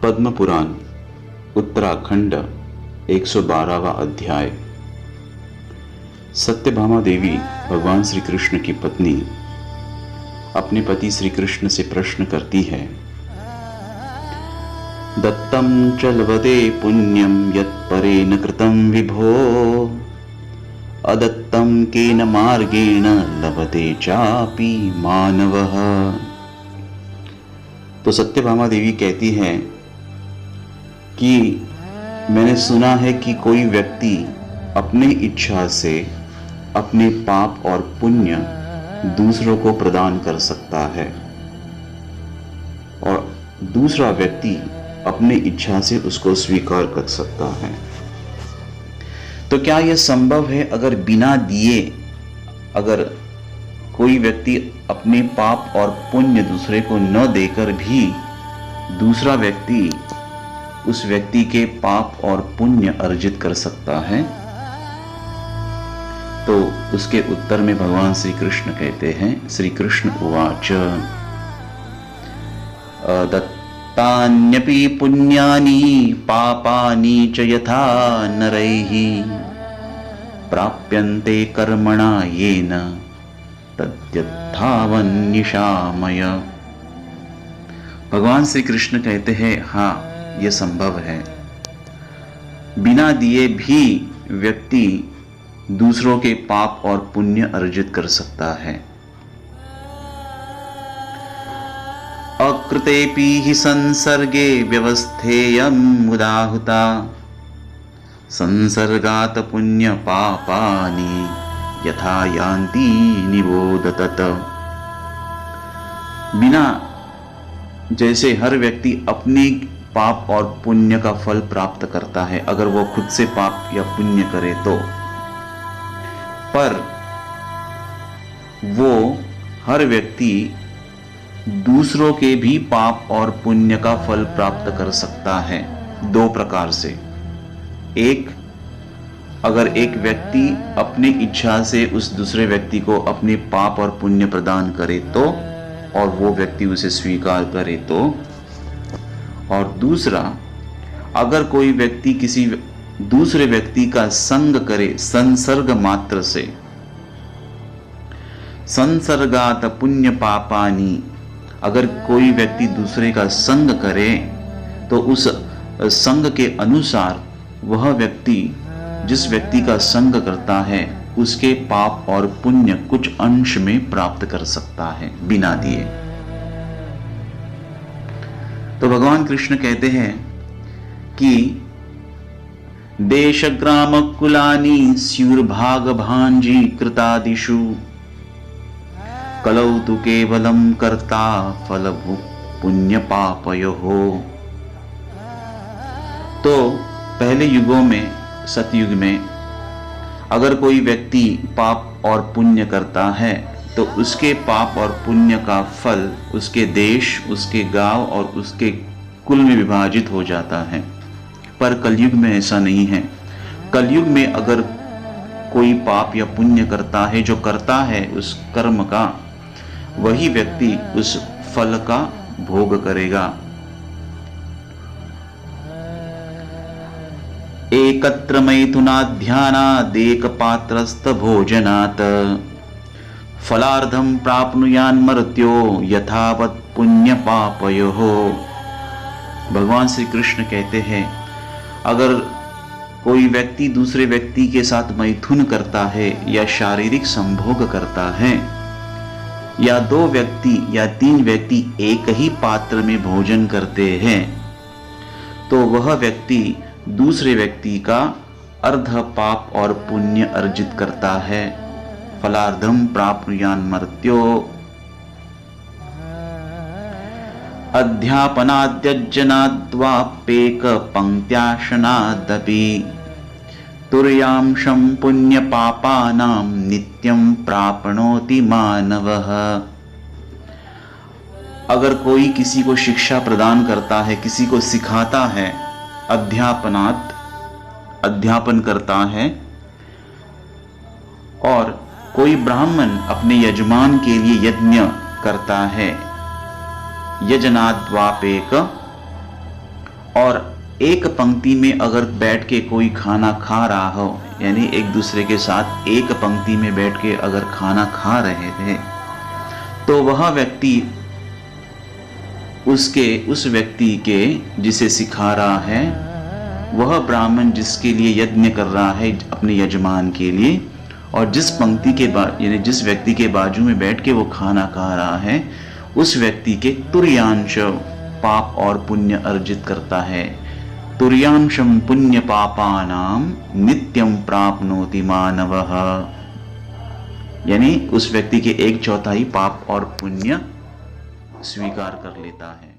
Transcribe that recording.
पद्म पुराण उत्तराखंड 112वां अध्याय। सत्यभामा देवी भगवान श्री कृष्ण की पत्नी अपने पति श्री कृष्ण से प्रश्न करती है। दत्तं च लभते पुण्यं यत्परेण कृतं विभो, अदत्तं केन मार्गेण लभते चापि मानवः। तो सत्यभामा देवी कहती है कि मैंने सुना है कि कोई व्यक्ति अपनी इच्छा से अपने पाप और पुण्य दूसरों को प्रदान कर सकता है और दूसरा व्यक्ति अपनी इच्छा से उसको स्वीकार कर सकता है। तो क्या यह संभव है अगर बिना दिए अगर कोई व्यक्ति अपने पाप और पुण्य दूसरे को न देकर भी दूसरा व्यक्ति उस व्यक्ति के पाप और पुण्य अर्जित कर सकता है? तो उसके उत्तर में भगवान श्री कृष्ण कहते हैं, श्री कृष्ण उवाच दत्तान्यपि पुण्यानि पापानि च यथा नरैः, प्राप्यन्ते कर्मणा येन तद्यथावन्निशामय। भगवान श्री कृष्ण कहते हैं, हाँ यह संभव है। बिना दिए भी व्यक्ति दूसरों के पाप और पुण्य अर्जित कर सकता है। अकृतेपि हि संसर्गे व्यवस्थेयं मुदाहुता, संसर्गात पुण्य पापानि यथा यान्ति निबोधतत। बिना जैसे हर व्यक्ति अपने पाप और पुण्य का फल प्राप्त करता है अगर वो खुद से पाप या पुण्य करे तो, पर वो हर व्यक्ति दूसरों के भी पाप और पुण्य का फल प्राप्त कर सकता है दो प्रकार से। एक, अगर एक व्यक्ति अपनी इच्छा से उस दूसरे व्यक्ति को अपने पाप और पुण्य प्रदान करे तो और वो व्यक्ति उसे स्वीकार करे तो, और दूसरा, अगर कोई व्यक्ति किसी दूसरे व्यक्ति का संग करे संसर्ग मात्र से। संसर्गात पुण्य पापानि, अगर कोई व्यक्ति दूसरे का संग करे तो उस संग के अनुसार वह व्यक्ति जिस व्यक्ति का संग करता है उसके पाप और पुण्य कुछ अंश में प्राप्त कर सकता है बिना दिए। तो भगवान कृष्ण कहते हैं कि देश ग्राम कुलानि स्युर्भाग भांजी कृतादिषु, कलौ तु केवलम कर्ता फल पुण्य पापयोः। तो पहले युगों में, सतयुग में, अगर कोई व्यक्ति पाप और पुण्य करता है तो उसके पाप और पुण्य का फल उसके देश, उसके गांव और उसके कुल में विभाजित हो जाता है। पर कलयुग में ऐसा नहीं है। कलयुग में अगर कोई पाप या पुण्य करता है, जो करता है उस कर्म का, वही व्यक्ति उस फल का भोग करेगा। एकत्र मैथुनाध्यानादेक पात्रस्थ भोजनात्, फलार्धं प्राप्नुयान् मर्त्यो यथावत् पुण्य पापयोः। भगवान श्री कृष्ण कहते हैं, अगर कोई व्यक्ति दूसरे व्यक्ति के साथ मैथुन करता है या शारीरिक संभोग करता है, या दो व्यक्ति या तीन व्यक्ति एक ही पात्र में भोजन करते हैं, तो वह व्यक्ति दूसरे व्यक्ति का अर्ध पाप और पुण्य अर्जित करता है। फलार्धम प्राप्नुयान् मर्त्यो अध्यापनाद्यज्जनाद्वाप्येक पंक्त्याशनादपि, तुर्यांशं पुण्य पापानां नित्यं प्राप्नोति मानवः। अगर कोई किसी को शिक्षा प्रदान करता है, किसी को सिखाता है, अध्यापनात् अध्यापन करता है, और कोई ब्राह्मण अपने यजमान के लिए यज्ञ करता है, यजनाद्वापेक, और एक पंक्ति में अगर बैठ के कोई खाना खा रहा हो, यानी एक दूसरे के साथ एक पंक्ति में बैठ के अगर खाना खा रहे थे, तो वह व्यक्ति उस व्यक्ति के जिसे सिखा रहा है, वह ब्राह्मण जिसके लिए यज्ञ कर रहा है अपने यजमान के लिए, और जिस पंक्ति के यानी जिस व्यक्ति के बाजू में बैठ के वो खाना खा रहा है, उस व्यक्ति के तुर्यांश पाप और पुण्य अर्जित करता है। तुर्यांशम पुण्य पापानाम नित्यम प्राप्नोति मानवः, यानी उस व्यक्ति के 1/4 पाप और पुण्य स्वीकार कर लेता है।